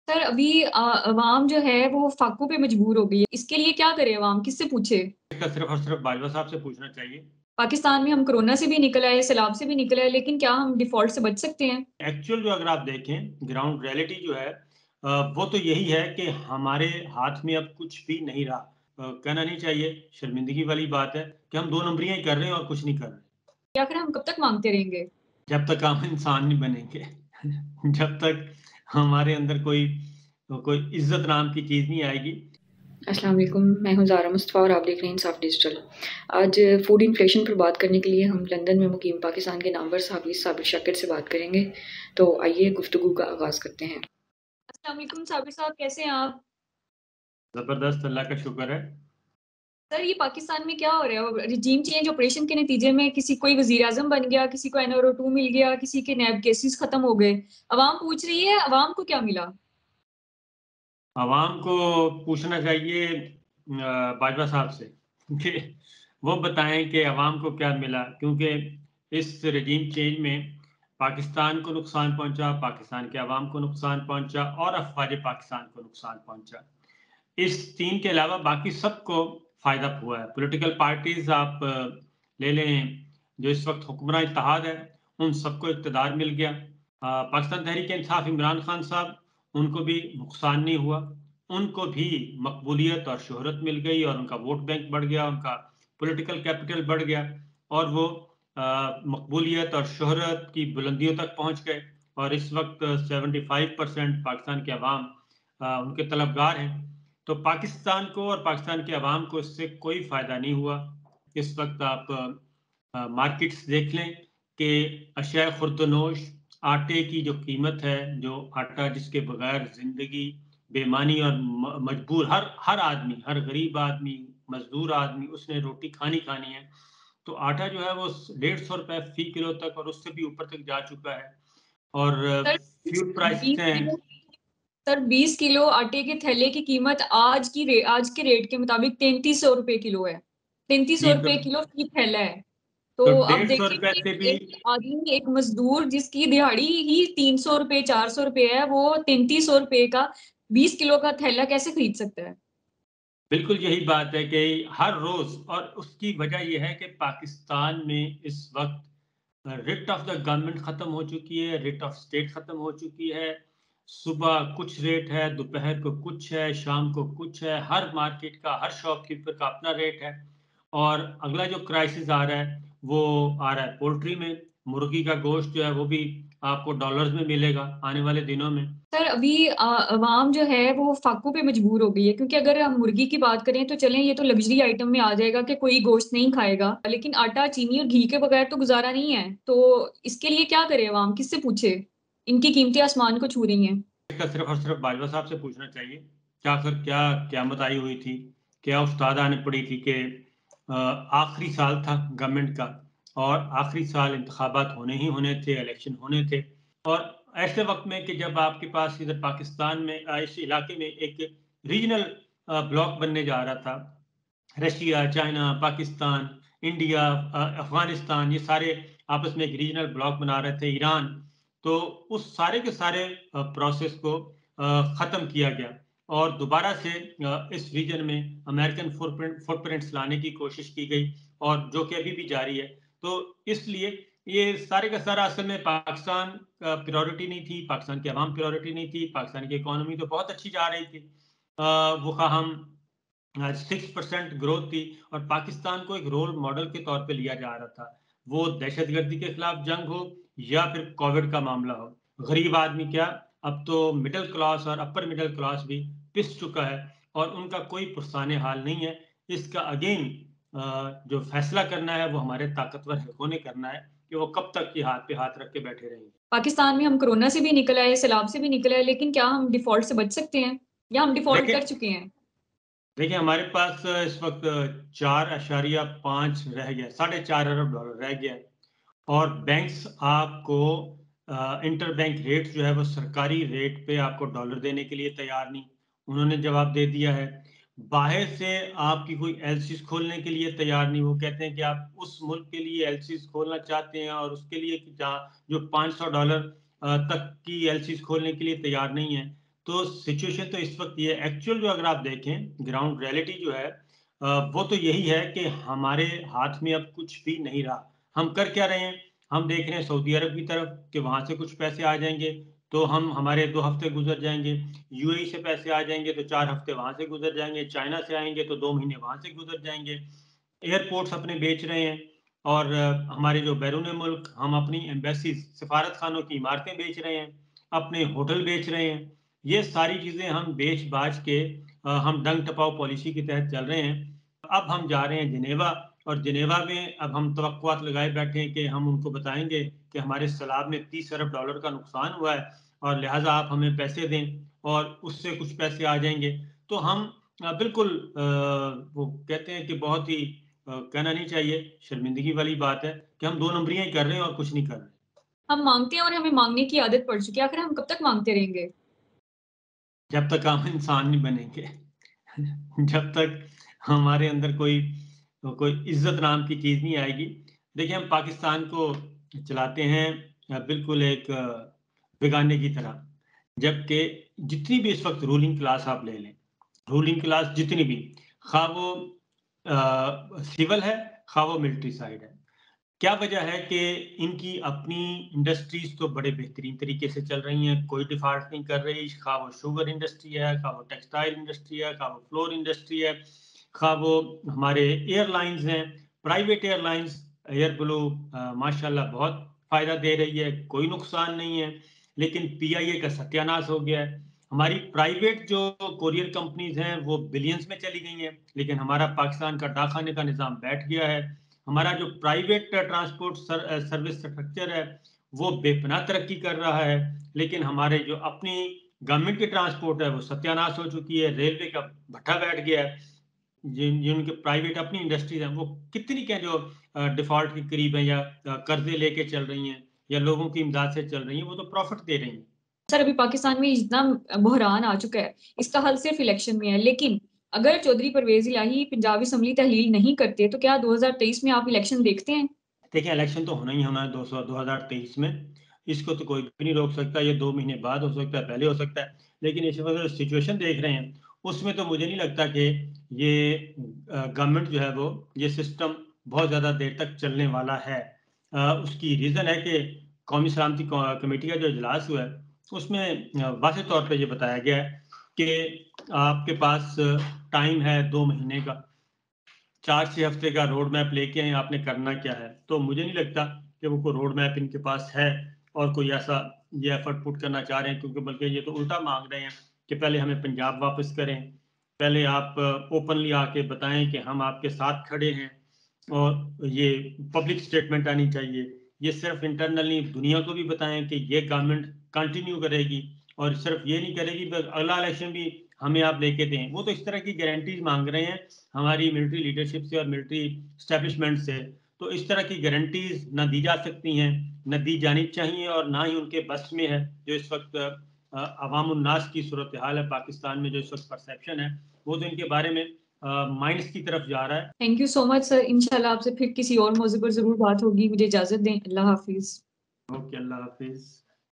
Sir अभी अवाम जो है वो फाकों पे मजबूर हो गई है। इसके लिए क्या करे अवाम? किससे पूछे? इसका सिर्फ़ और सिर्फ़ बाजवा साहब से पूछना चाहिए। पाकिस्तान में हम कोरोना से भी निकल आए, सैलाब से भी निकल आए, लेकिन क्या हम डिफ़ॉल्ट से बच सकते हैं? एक्चुअल जो अगर आप देखें ग्राउंड रियलिटी जो है वो तो यही है कि हमारे हाथ में अब कुछ भी नहीं रहा। कहना नहीं चाहिए, शर्मिंदगी वाली बात है कि हम 2 नंबरियाँ ही कर रहे हैं और कुछ नहीं कर रहे। या फिर हम कब तक माँगते रहेंगे? जब तक हम इंसान नहीं बनेंगे, जब तक हमारे अंदर कोई इज़्ज़त नाम की चीज़ नहीं आएगी। अस्सलाम वालेकुम, मैं हूँ ज़ारा मुस्तफ़ा और आप देख रहे हैं इंसाफ डिजिटल। आज फूड इन्फ्लेशन पर बात करने के लिए हम लंदन में मुकीम पाकिस्तान के नामवर साबिर साबिर शाकिर से बात करेंगे। तो आइए गुफ्तगू का आगाज़ करते हैं। अस्सलाम वालेकुम साबिर साहब, कैसे हैं आप? ज़बरदस्त, अल्लाह का शुक्र है। सर ये पाकिस्तान में क्या हो रहा है? रिजीम चेंज ऑपरेशन के नतीजे में किसी कोई वज़ीर-आज़म बन गया, किसी को NRO2 मिल गया, किसी के नैब केसेस खत्म हो गए। अवाम पूछ रही है, अवाम को क्या मिला? आवाम को पूछना चाहिए बाजवा साहब से कि वो बताएँ कि आवाम को क्या मिला? क्योंकि इस रेजीम चेंज में पाकिस्तान को नुकसान पहुँचा, पाकिस्तान के अवाम को नुकसान पहुँचा और अफ़वाज पाकिस्तान को नुकसान पहुँचा। इस 3 के अलावा बाकी सबको फ़ायदा हुआ है। पॉलिटिकल पार्टीज़ आप ले लें, जो इस वक़्त हुक्मरान इत्तेहाद है, उन सबको इक़्तिदार मिल गया। पाकिस्तान तहरीक-ए-इंसाफ़ इमरान खान साहब, उनको भी नुकसान नहीं हुआ। उनको भी मकबूलियत और शोहरत मिल गई और उनका वोट बैंक बढ़ गया, उनका पॉलिटिकल कैपिटल बढ़ गया और वो मकबूलियत और शोहरत की बुलंदियों तक पहुँच गए और इस वक़्त 75% पाकिस्तान के अवाम उनके तलबगार हैं। तो पाकिस्तान को और पाकिस्तान के अवाम को इससे कोई फ़ायदा नहीं हुआ। इस वक़्त आप मार्केट्स देख लें कि अशिया खुर्दनोश, आटे की जो कीमत है, जो आटा जिसके बगैर ज़िंदगी बेईमानी और मजबूर हर आदमी, हर गरीब आदमी, मज़दूर आदमी, उसने रोटी खानी है। तो आटा जो है वो ₹150 फ़ी किलो तक और उससे भी ऊपर तक जा चुका है और सर फ्यूल प्राइसेज़ 20 हैं। किलो सर 20 किलो आटे के थैले की कीमत आज के रेट के मुताबिक 3300 रुपए किलो है। 3300 जी, रुपए किलो फी थैला है। तो तो अब देखिए ₹150 कि से भी एक आदमी, एक मजदूर जिसकी दिहाड़ी ही 300 रुपए 400 रुपए है, वो 3300 रुपए का 20 किलो का थैला कैसे खरीद सकता है? बिल्कुल यही बात है कि हर रोज़ और उसकी वजह ये है कि पाकिस्तान में इस वक़्त रिट ऑफ द गवर्नमेंट ख़त्म हो चुकी है, रिट ऑफ स्टेट ख़त्म हो चुकी है। सुबह कुछ रेट है, दोपहर को कुछ है, शाम को कुछ है। हर मार्केट का, हर शॉपकीपर का अपना रेट है और अगला जो क्राइसिस आ रहा है, वो आ रहा है पोल्ट्री में। मुर्गी का गोश्त जो है, वो भी आपको डॉलर्स में मिलेगा आने वाले दिनों में। सर अभी अवाम जो है वो फाकों पे मजबूर हो गई है, क्योंकि अगर हम मुर्गी की बात करें तो चलें, ये तो लग्जरी आइटम में आ जाएगा कि कोई गोश्त नहीं खाएगा, लेकिन आटा, चीनी और घी के बगैर तो गुजारा नहीं है। तो इसके लिए क्या करे अवाम? किससे पूछे? इनकी कीमतें आसमान को छू रही हैं। इसका सिर्फ़ और सिर्फ़ बाजवा साहब से पूछना चाहिए। क्या आखिर क्या क़यामत आई हुई थी? क्या उस्ताद आने पड़ी थी कि आखिरी साल था गवर्नमेंट का और आखिरी साल इंतखाबात होने ही होने थे, इलेक्शन होने थे और ऐसे वक़्त में कि जब आपके पास इधर पाकिस्तान में इस इलाके में एक रीजनल ब्लॉक बनने जा रहा था। Russia, China, Pakistan, India, Afghanistan ये सारे आपस में एक रीजनल ब्लॉक बना रहे थे, ईरान। तो उस सारे के सारे प्रोसेस को ख़त्म किया गया और दोबारा से इस रीजन में अमेरिकन फुटप्रिंट्स लाने की कोशिश की गई और जो कि अभी भी जारी है। तो इसलिए ये सारे का सारा असल में पाकिस्तान प्रायोरिटी नहीं थी, पाकिस्तान की अवाम प्रायोरिटी नहीं थी, पाकिस्तान की इकोनॉमी तो बहुत अच्छी जा रही थी। वो कहा हम 6% ग्रोथ थी और पाकिस्तान को एक रोल मॉडल के तौर पे लिया जा रहा था। वो दहशतगर्दी के खिलाफ जंग हो या फिर कोविड का मामला हो। गरीब आदमी क्या, अब तो मिडल क्लास और अपर मिडल क्लास भी पिस चुका है और उनका कोई पुरसाने हाल नहीं है। इसका अगेन जो फैसला करना है वो हमारे ताकतवर हलकों ने करना है कि वो कब तक ये हाथ पे हाथ रख के बैठे रहेंगे। पाकिस्तान में हम कोरोना से भी निकल आए, सैलाब से भी निकल आए, लेकिन क्या हम डिफ़ॉल्ट से बच सकते हैं? या हम डिफ़ॉल्ट देखिए कर चुके हैं? देखिए, हमारे पास इस वक़्त 4.5 रह गया, साढ़े 4 अरब डॉलर रह गया है और बैंक्स आपको इंटरबैंक रेट जो है वो सरकारी रेट पे आपको डॉलर देने के लिए तैयार नहीं। उन्होंने जवाब दे दिया है। बाहर से आपकी कोई एलसीज़ खोलने के लिए तैयार नहीं। वो कहते हैं कि आप उस मुल्क के लिए एलसीज़ खोलना चाहते हैं और उसके लिए कि जहाँ जो $500 तक की एलसीज़ खोलने के लिए तैयार नहीं है। तो सिचुएशन तो इस वक्त ये एक्चुअल जो अगर आप देखें ग्राउंड रियलिटी जो है वो तो यही है कि हमारे हाथ में अब कुछ भी नहीं रहा। हम कर क्या रहे हैं? हम देख रहे हैं सऊदी अरब की तरफ कि वहाँ से कुछ पैसे आ जाएँगे, तो हमारे 2 हफ्ते गुज़र जाएँगे। यूएई से पैसे आ जाएँगे तो 4 हफ्ते वहाँ से गुज़र जाएँगे। चाइना से आएँगे तो 2 महीने वहाँ से गुज़र जाएँगे। एयरपोर्ट्स अपने बेच रहे हैं और हमारे जो बैरून मुल्क हम अपनी एम्बेसीज़ सफारत खानों की इमारतें बेच रहे हैं, अपने होटल बेच रहे हैं। ये सारी चीज़ें हम बेच-बाच के हम डंग टपाओ पॉलिसी के तहत चल रहे हैं। अब हम जा रहे हैं जिनेवा और जिनेवा में अब हम तवक्कुआत लगाए बैठे हैं कि हम उनको बताएँगे कि हमारे सैलाब में $30 अरब का नुकसान हुआ है और लिहाज़ा आप हमें पैसे दें और उससे कुछ पैसे आ जाएँगे। तो हम बिल्कुल वो कहते हैं कि बहुत ही कहना नहीं चाहिए, शर्मिंदगी वाली बात है कि हम 2 नंबरियाँ ही कर रहे हैं और कुछ नहीं कर रहे। हम माँगते हैं और हमें माँगने की आदत पड़ चुकी है, आखिर हम कब तक माँगते रहेंगे? जब तक हम इंसान नहीं बनेंगे, जब तक हमारे अंदर कोई कोई इज़्ज़त नाम की चीज़ नहीं आएगी। देखिए, हम पाकिस्तान को चलाते हैं बिल्कुल एक बेगाने की तरह, जबकि जितनी भी इस वक़्त रूलिंग क्लास आप ले लें, रूलिंग क्लास जितनी भी, ख़्वाह वो सिविल है, ख़्वाह वो मिलिट्री साइड है। क्या वजह है कि इनकी अपनी इंडस्ट्रीज़ तो बड़े बेहतरीन तरीके से चल रही हैं, कोई डिफ़ॉल्ट नहीं कर रही, ख़्वाह वो शुगर इंडस्ट्री है, ख़्वाह वो टेक्सटाइल इंडस्ट्री है, ख़्वाह वो फ्लोर इंडस्ट्री है, ख़्वाह वो हमारे एयरलाइन्स हैं, प्राइवेट एयरलाइन्स एयर ब्लू माशाल्लाह बहुत फ़ायदा दे रही है, कोई नुकसान नहीं है। लेकिन पीआईए का सत्यानाश हो गया है। हमारी प्राइवेट जो कोरियर कंपनीज़ हैं, वो बिलियंस में चली गई हैं, लेकिन हमारा पाकिस्तान का डाकखाने का निज़ाम बैठ गया है। हमारा जो प्राइवेट ट्रांसपोर्ट सर्विस स्ट्रक्चर है, वो बेपनाह तरक्की कर रहा है, लेकिन हमारे जो अपनी गवर्नमेंट की ट्रांसपोर्ट है, वो सत्यानाश हो चुकी है, रेलवे का भट्ठा बैठ गया है। जिनके प्राइवेट अपनी इंडस्ट्रीज़ हैं, वो कितनी क्या जो डिफ़ॉल्ट के करीब हैं या कर्ज़े लेके चल रही हैं या लोगों की इमदाद से चल रही हैं, वो तो प्रॉफ़िट दे रही हैं। सर अभी पाकिस्तान में इतना बहरान आ चुका है, इसका हल सिर्फ इलेक्शन में है। लेकिन अगर चौधरी परवेज़ इलाही पंजाब असेंबली तहलील नहीं करते, तो क्या 2023 में आप इलेक्शन देखते हैं? देखिए, इलेक्शन तो होना ही होना है 2023 में। इसको तो कोई भी नहीं रोक सकता। ये 2 महीने बाद हो सकता है, पहले हो सकता है। लेकिन इस वक़्त जो सिचुएशन देख रहे हैं, उसमें तो मुझे नहीं लगता कि ये गवर्नमेंट जो है वो ये सिस्टम बहुत ज़्यादा देर तक चलने वाला है। उसकी रीज़न है कि कौमी सलामती कमेटी का जो इजलास हुआ है, उसमें वाज़ेह तौर पे ये बताया गया है कि आपके पास टाइम है 2 महीने का। 4-6 हफ्ते का रोड मैप लेके आएँ, आपने करना क्या है? तो मुझे नहीं लगता कि वो कोई रोड मैप इनके पास है और कोई ऐसा ये एफर्ट पुट करना चाह रहे हैं क्योंकि बल्कि ये तो उल्टा माँग रहे हैं कि पहले हमें पंजाब वापस करें, पहले आप ओपनली आके बताएँ कि हम आपके साथ खड़े हैं और ये पब्लिक स्टेटमेंट आनी चाहिए। ये सिर्फ़ इंटरनली दुनिया को भी बताएँ कि ये गवर्नमेंट कंटिन्यू करेगी और सिर्फ़ ये नहीं करेगी बस अगला इलेक्शन भी हमें आप लेके दें। वो तो इस तरह की गारंटीज़ माँग रहे हैं हमारी मिलिट्री लीडरशिप से और मिलिट्री एस्टेब्लिशमेंट से। तो इस तरह की गारंटीज़ ना दी जा सकती हैं, ना दी जानी चाहिए और ना ही उनके बस में है। जो इस वक़्त अवामुन्नास की सूरत-ए-हाल है पाकिस्तान में जो इस वक़्त परसेप्शन है, वो तो इनके बारे में माइनस की तरफ जा रहा है। Thank you so much sir. इंशाल्लाह आपसे फिर किसी और मौज़ू पर ज़रूर बात होगी। मुझे इजाज़त दें। अल्लाह हाफ़िज़। ओके, अल्लाह हाफ़िज़।